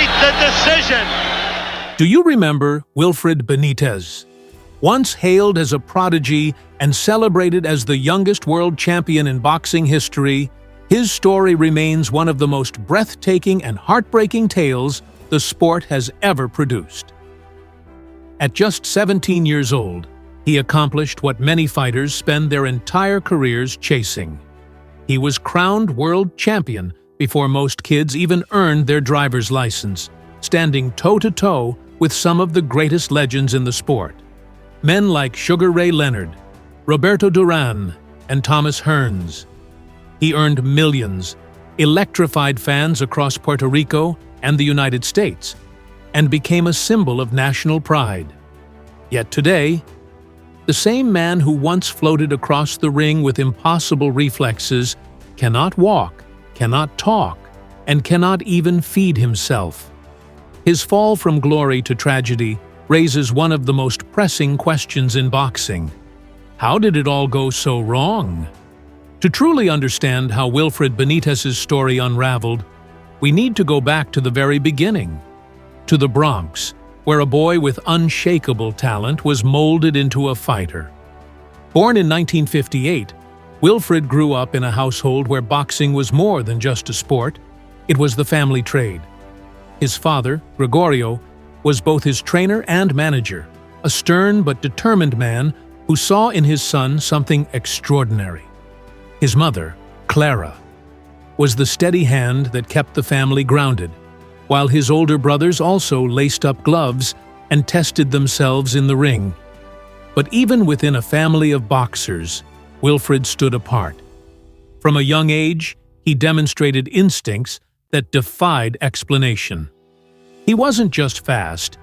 fight the decision. Do you remember Wilfred Benitez? Once hailed as a prodigy and celebrated as the youngest world champion in boxing history, his story remains one of the most breathtaking and heartbreaking tales the sport has ever produced. At just 17 years old, he accomplished what many fighters spend their entire careers chasing. He was crowned world champion before most kids even earned their driver's license, standing toe-to-toe with some of the greatest legends in the sport. Men like Sugar Ray Leonard, Roberto Duran, and Thomas Hearns. He earned millions, electrified fans across Puerto Rico and the United States, and became a symbol of national pride. Yet today, the same man who once floated across the ring with impossible reflexes cannot walk, cannot talk, and cannot even feed himself. His fall from glory to tragedy raises one of the most pressing questions in boxing. How did it all go so wrong? To truly understand how Wilfred Benitez's story unraveled, we need to go back to the very beginning, to the Bronx, where a boy with unshakable talent was molded into a fighter. Born in 1958, Wilfred grew up in a household where boxing was more than just a sport, it was the family trade. His father, Gregorio, was both his trainer and manager, a stern but determined man who saw in his son something extraordinary. His mother, Clara, was the steady hand that kept the family grounded, while his older brothers also laced up gloves and tested themselves in the ring. But even within a family of boxers, Wilfred stood apart. From a young age, he demonstrated instincts that defied explanation. He wasn't just fast,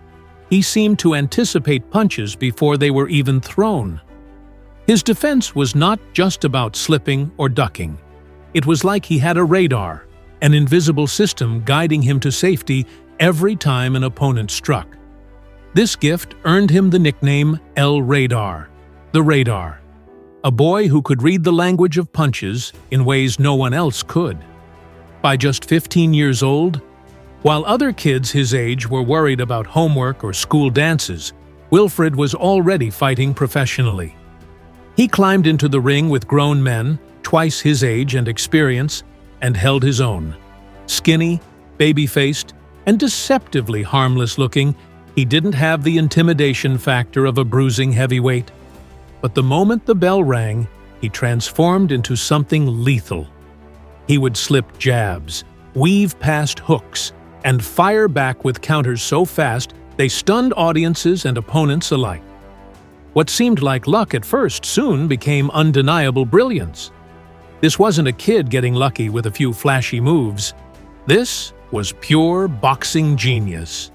he seemed to anticipate punches before they were even thrown. His defense was not just about slipping or ducking. It was like he had a radar, an invisible system guiding him to safety every time an opponent struck. This gift earned him the nickname El Radar, the Radar, a boy who could read the language of punches in ways no one else could. By just 15 years old, while other kids his age were worried about homework or school dances, Wilfred was already fighting professionally. He climbed into the ring with grown men, twice his age and experience, and held his own. Skinny, baby-faced, and deceptively harmless-looking, he didn't have the intimidation factor of a bruising heavyweight. But the moment the bell rang, he transformed into something lethal. He would slip jabs, weave past hooks, and fire back with counters so fast they stunned audiences and opponents alike. What seemed like luck at first soon became undeniable brilliance. This wasn't a kid getting lucky with a few flashy moves. This was pure boxing genius.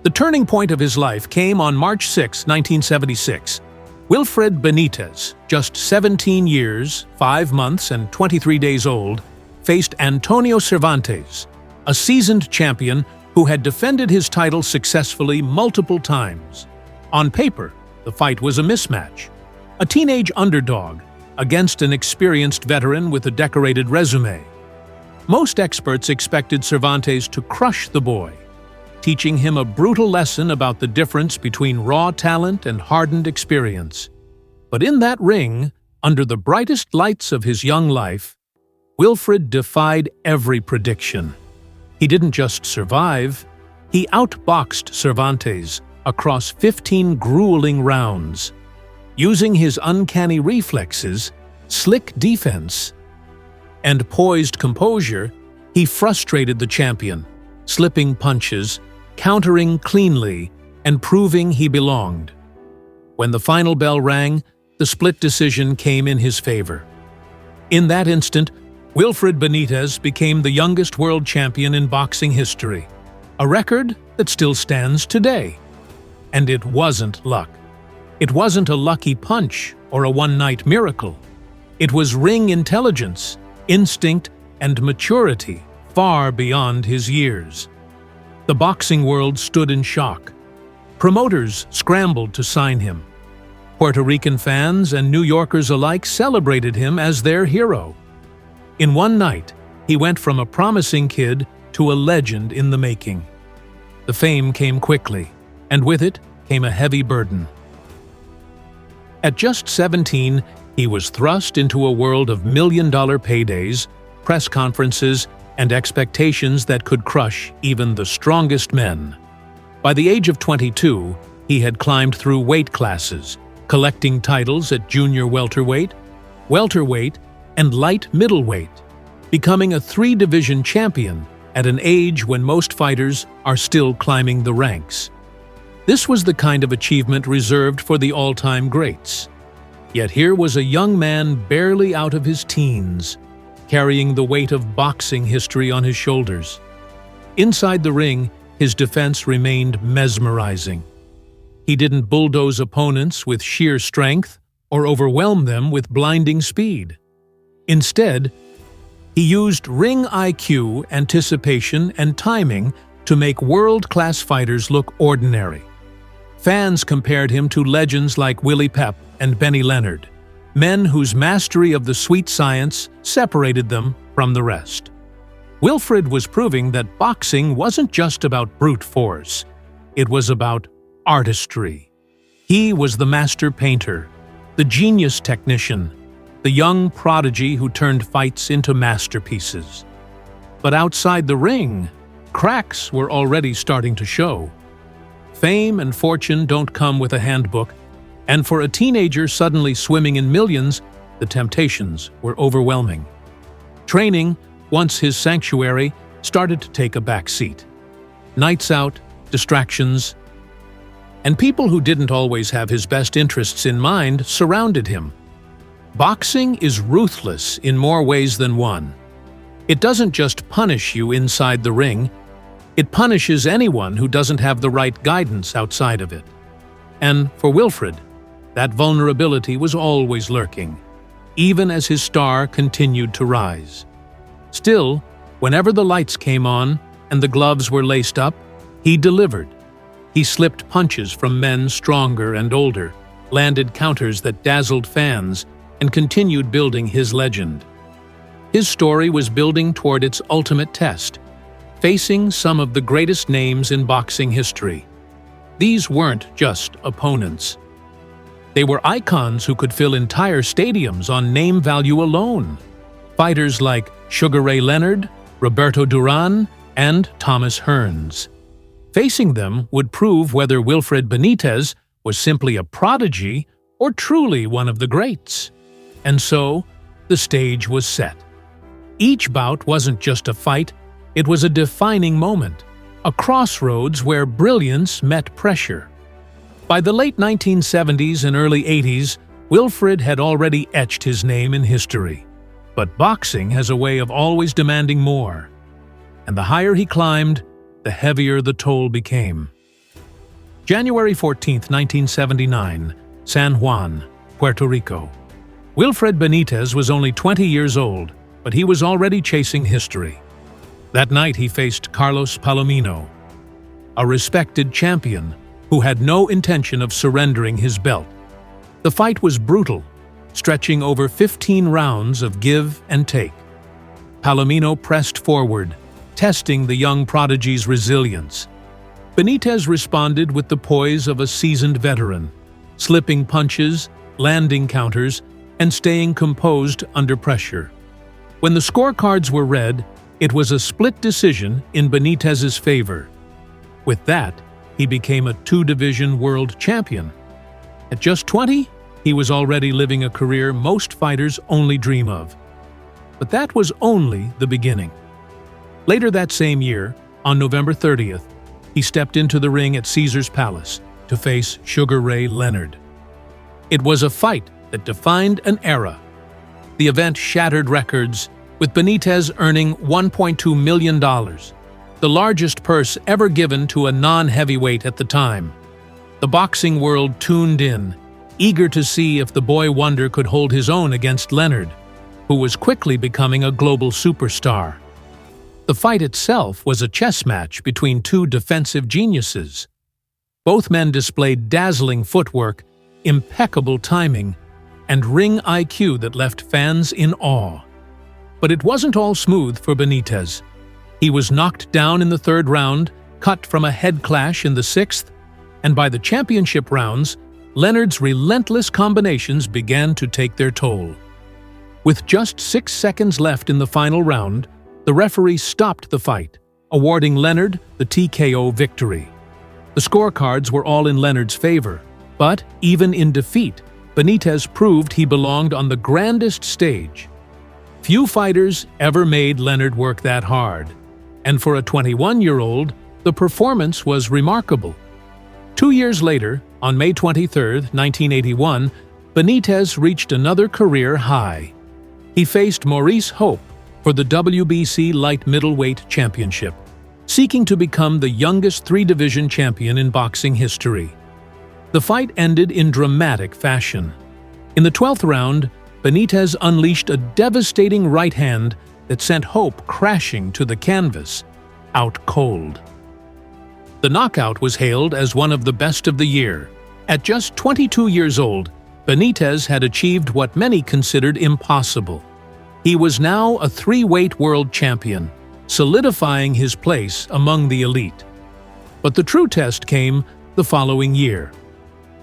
The turning point of his life came on March 6, 1976. Wilfred Benitez, just 17 years, 5 months, and 23 days old, faced Antonio Cervantes, a seasoned champion who had defended his title successfully multiple times. On paper, the fight was a mismatch. A teenage underdog against an experienced veteran with a decorated resume. Most experts expected Cervantes to crush the boy, teaching him a brutal lesson about the difference between raw talent and hardened experience. But in that ring, under the brightest lights of his young life, Wilfred defied every prediction. He didn't just survive, he outboxed Cervantes across 15 grueling rounds. Using his uncanny reflexes, slick defense, and poised composure, he frustrated the champion, slipping punches, countering cleanly, and proving he belonged. When the final bell rang, the split decision came in his favor. In that instant, Wilfred Benitez became the youngest world champion in boxing history, a record that still stands today. And it wasn't luck. It wasn't a lucky punch or a one-night miracle. It was ring intelligence, instinct, and maturity far beyond his years. The boxing world stood in shock. Promoters scrambled to sign him. Puerto Rican fans and New Yorkers alike celebrated him as their hero. In one night, he went from a promising kid to a legend in the making. The fame came quickly, and with it came a heavy burden. At just 17, he was thrust into a world of million-dollar paydays, press conferences, and expectations that could crush even the strongest men. By the age of 22, he had climbed through weight classes, collecting titles at junior welterweight, welterweight, and light middleweight, becoming a three-division champion at an age when most fighters are still climbing the ranks. This was the kind of achievement reserved for the all-time greats. Yet here was a young man barely out of his teens, carrying the weight of boxing history on his shoulders. Inside the ring, his defense remained mesmerizing. He didn't bulldoze opponents with sheer strength or overwhelm them with blinding speed. Instead, he used ring IQ, anticipation, and timing to make world-class fighters look ordinary. Fans compared him to legends like Willie Pep and Benny Leonard, men whose mastery of the sweet science separated them from the rest. Wilfred was proving that boxing wasn't just about brute force, it was about artistry. He was the master painter, the genius technician, the young prodigy who turned fights into masterpieces. But outside the ring, cracks were already starting to show. Fame and fortune don't come with a handbook, and for a teenager suddenly swimming in millions, the temptations were overwhelming. Training, once his sanctuary, started to take a back seat. Nights out, distractions, and people who didn't always have his best interests in mind surrounded him. Boxing is ruthless in more ways than one. It doesn't just punish you inside the ring, it punishes anyone who doesn't have the right guidance outside of it. And for Wilfred, that vulnerability was always lurking, even as his star continued to rise. Still, whenever the lights came on and the gloves were laced up, he delivered. He slipped punches from men stronger and older, landed counters that dazzled fans, and continued building his legend. His story was building toward its ultimate test, facing some of the greatest names in boxing history. These weren't just opponents. They were icons who could fill entire stadiums on name value alone. Fighters like Sugar Ray Leonard, Roberto Duran, and Thomas Hearns. Facing them would prove whether Wilfred Benitez was simply a prodigy or truly one of the greats. And so, the stage was set. Each bout wasn't just a fight, it was a defining moment, a crossroads where brilliance met pressure. By the late 1970s and early 80s, Wilfred had already etched his name in history. But boxing has a way of always demanding more. And the higher he climbed, the heavier the toll became. January 14, 1979, San Juan, Puerto Rico. Wilfred Benitez was only 20 years old, but he was already chasing history. That night he faced Carlos Palomino, a respected champion who had no intention of surrendering his belt. The fight was brutal, stretching over 15 rounds of give and take. Palomino pressed forward, testing the young prodigy's resilience. Benitez responded with the poise of a seasoned veteran, slipping punches, landing counters, and staying composed under pressure. When the scorecards were read, it was a split decision in Benitez's favor. With that, he became a two-division world champion. At just 20, he was already living a career most fighters only dream of. But that was only the beginning. Later that same year, on November 30th, he stepped into the ring at Caesar's Palace to face Sugar Ray Leonard. It was a fight that defined an era. The event shattered records, with Benitez earning $1.2 million, the largest purse ever given to a non-heavyweight at the time. The boxing world tuned in, eager to see if the boy wonder could hold his own against Leonard, who was quickly becoming a global superstar. The fight itself was a chess match between two defensive geniuses. Both men displayed dazzling footwork, impeccable timing, and ring IQ that left fans in awe. But it wasn't all smooth for Benitez. He was knocked down in the third round, cut from a head clash in the sixth, and by the championship rounds, Leonard's relentless combinations began to take their toll. With just 6 seconds left in the final round, the referee stopped the fight, awarding Leonard the TKO victory. The scorecards were all in Leonard's favor, but even in defeat, Benitez proved he belonged on the grandest stage. Few fighters ever made Leonard work that hard, and for a 21-year-old, the performance was remarkable. 2 years later, on May 23, 1981, Benitez reached another career high. He faced Maurice Hope for the WBC Light Middleweight Championship, seeking to become the youngest three-division champion in boxing history. The fight ended in dramatic fashion. In the 12th round, Benitez unleashed a devastating right hand that sent Hope crashing to the canvas, out cold. The knockout was hailed as one of the best of the year. At just 22 years old, Benitez had achieved what many considered impossible. He was now a three-weight world champion, solidifying his place among the elite. But the true test came the following year.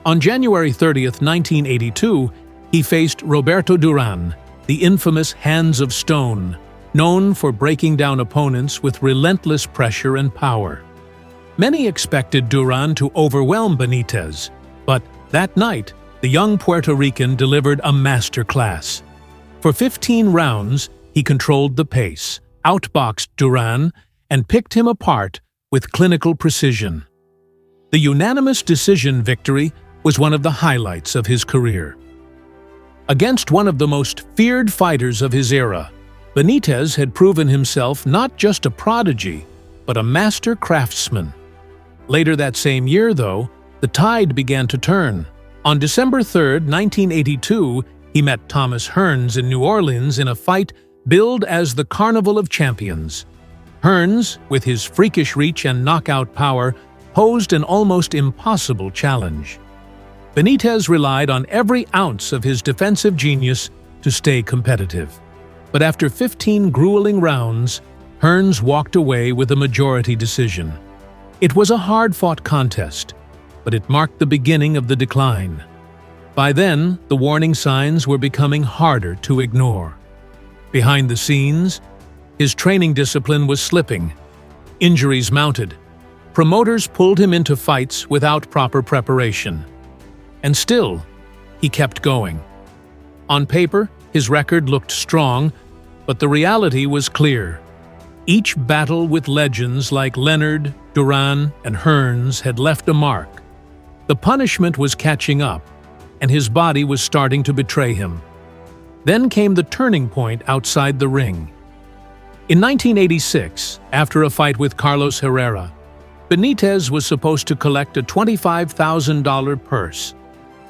On January 30, 1982, he faced Roberto Duran, the infamous Hands of Stone, known for breaking down opponents with relentless pressure and power. Many expected Duran to overwhelm Benitez, but that night, the young Puerto Rican delivered a masterclass. For 15 rounds, he controlled the pace, outboxed Duran, and picked him apart with clinical precision. The unanimous decision victory was one of the highlights of his career. Against one of the most feared fighters of his era, Benitez had proven himself not just a prodigy, but a master craftsman. Later that same year, though, the tide began to turn. On December 3, 1982, he met Thomas Hearns in New Orleans in a fight billed as the Carnival of Champions. Hearns, with his freakish reach and knockout power, posed an almost impossible challenge. Benitez relied on every ounce of his defensive genius to stay competitive. But after 15 grueling rounds, Hearns walked away with a majority decision. It was a hard-fought contest, but it marked the beginning of the decline. By then, the warning signs were becoming harder to ignore. Behind the scenes, his training discipline was slipping. Injuries mounted. Promoters pulled him into fights without proper preparation. And still, he kept going. On paper, his record looked strong, but the reality was clear. Each battle with legends like Leonard, Duran, and Hearns had left a mark. The punishment was catching up, and his body was starting to betray him. Then came the turning point outside the ring. In 1986, after a fight with Carlos Herrera, Benitez was supposed to collect a $25,000 purse.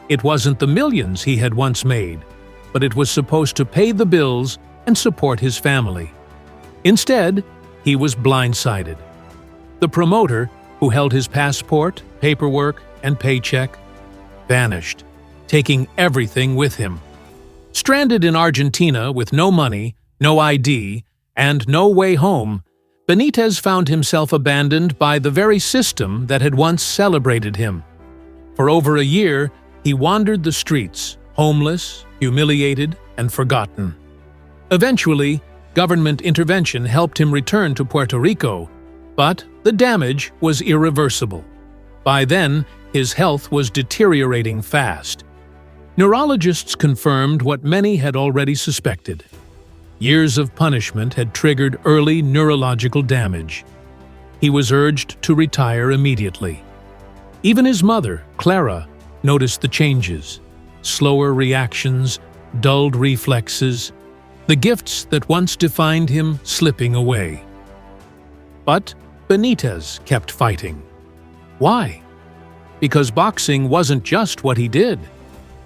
It wasn't the millions he had once made, but it was supposed to pay the bills and support his family. Instead, he was blindsided. The promoter, who held his passport, paperwork, and paycheck, vanished, taking everything with him. Stranded in Argentina with no money, no ID, and no way home, Benitez found himself abandoned by the very system that had once celebrated him. For over a year, he wandered the streets, homeless, humiliated, and forgotten. Eventually, government intervention helped him return to Puerto Rico, but the damage was irreversible. By then, his health was deteriorating fast. Neurologists confirmed what many had already suspected. Years of punishment had triggered early neurological damage. He was urged to retire immediately. Even his mother, Clara, noticed the changes: slower reactions, dulled reflexes, the gifts that once defined him slipping away. But Benitez kept fighting. Why? Because boxing wasn't just what he did.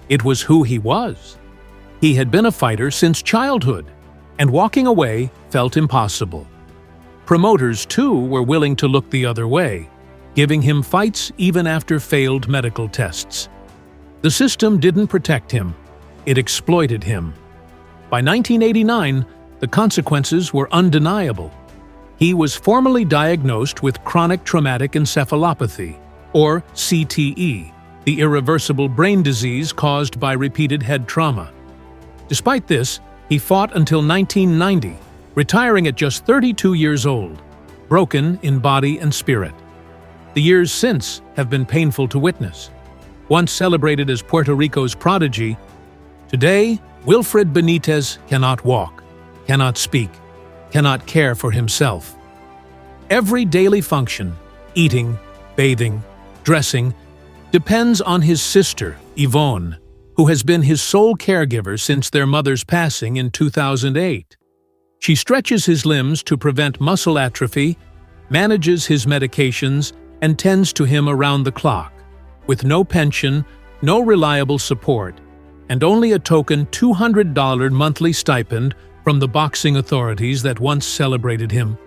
It was who he was. He had been a fighter since childhood, and walking away felt impossible. Promoters, too, were willing to look the other way, giving him fights even after failed medical tests. The system didn't protect him. It exploited him. By 1989, the consequences were undeniable. He was formally diagnosed with chronic traumatic encephalopathy, or CTE, the irreversible brain disease caused by repeated head trauma. Despite this, he fought until 1990, retiring at just 32 years old, broken in body and spirit. The years since have been painful to witness. Once celebrated as Puerto Rico's prodigy, today Wilfred Benitez cannot walk, cannot speak, cannot care for himself. Every daily function, eating, bathing, dressing, depends on his sister, Yvonne, who has been his sole caregiver since their mother's passing in 2008. She stretches his limbs to prevent muscle atrophy, manages his medications, and tends to him around the clock, with no pension, no reliable support, and only a token $200 monthly stipend from the boxing authorities that once celebrated him.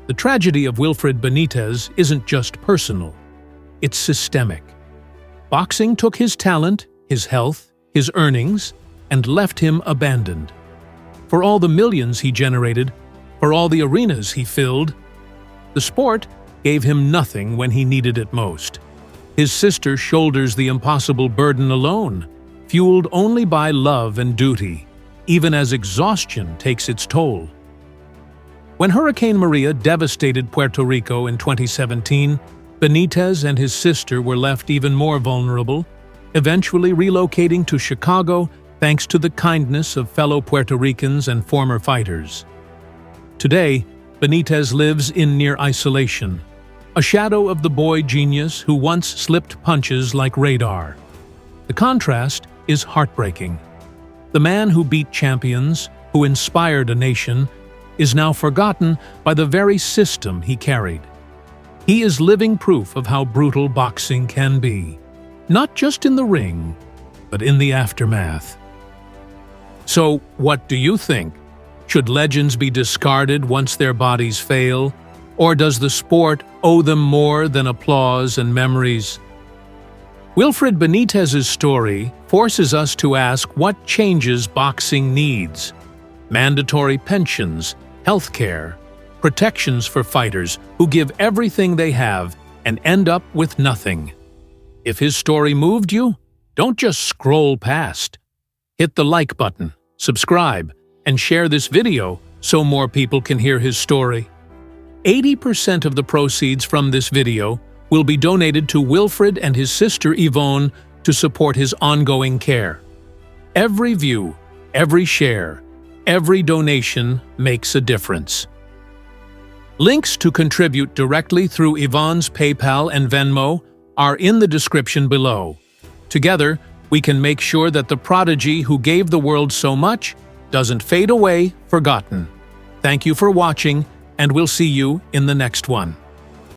The tragedy of Wilfred Benitez isn't just personal, it's systemic. Boxing took his talent, his health, his earnings, and left him abandoned. For all the millions he generated, for all the arenas he filled, the sport gave him nothing when he needed it most. His sister shoulders the impossible burden alone, fueled only by love and duty, even as exhaustion takes its toll. When Hurricane Maria devastated Puerto Rico in 2017, Benitez and his sister were left even more vulnerable, eventually relocating to Chicago thanks to the kindness of fellow Puerto Ricans and former fighters. Today, Benitez lives in near isolation, a shadow of the boy genius who once slipped punches like radar. The contrast is heartbreaking. The man who beat champions, who inspired a nation, is now forgotten by the very system he carried. He is living proof of how brutal boxing can be, not just in the ring, but in the aftermath. So, what do you think? Should legends be discarded once their bodies fail? Or does the sport owe them more than applause and memories? Wilfred Benitez's story forces us to ask what changes boxing needs. Mandatory pensions, healthcare, protections for fighters who give everything they have and end up with nothing. If his story moved you, don't just scroll past. Hit the like button, subscribe, and share this video so more people can hear his story. 80% of the proceeds from this video will be donated to Wilfred and his sister Yvonne to support his ongoing care. Every view, every share, every donation makes a difference. Links to contribute directly through Yvonne's PayPal and Venmo are in the description below. Together, we can make sure that the prodigy who gave the world so much doesn't fade away forgotten. Thank you for watching, and we'll see you in the next one.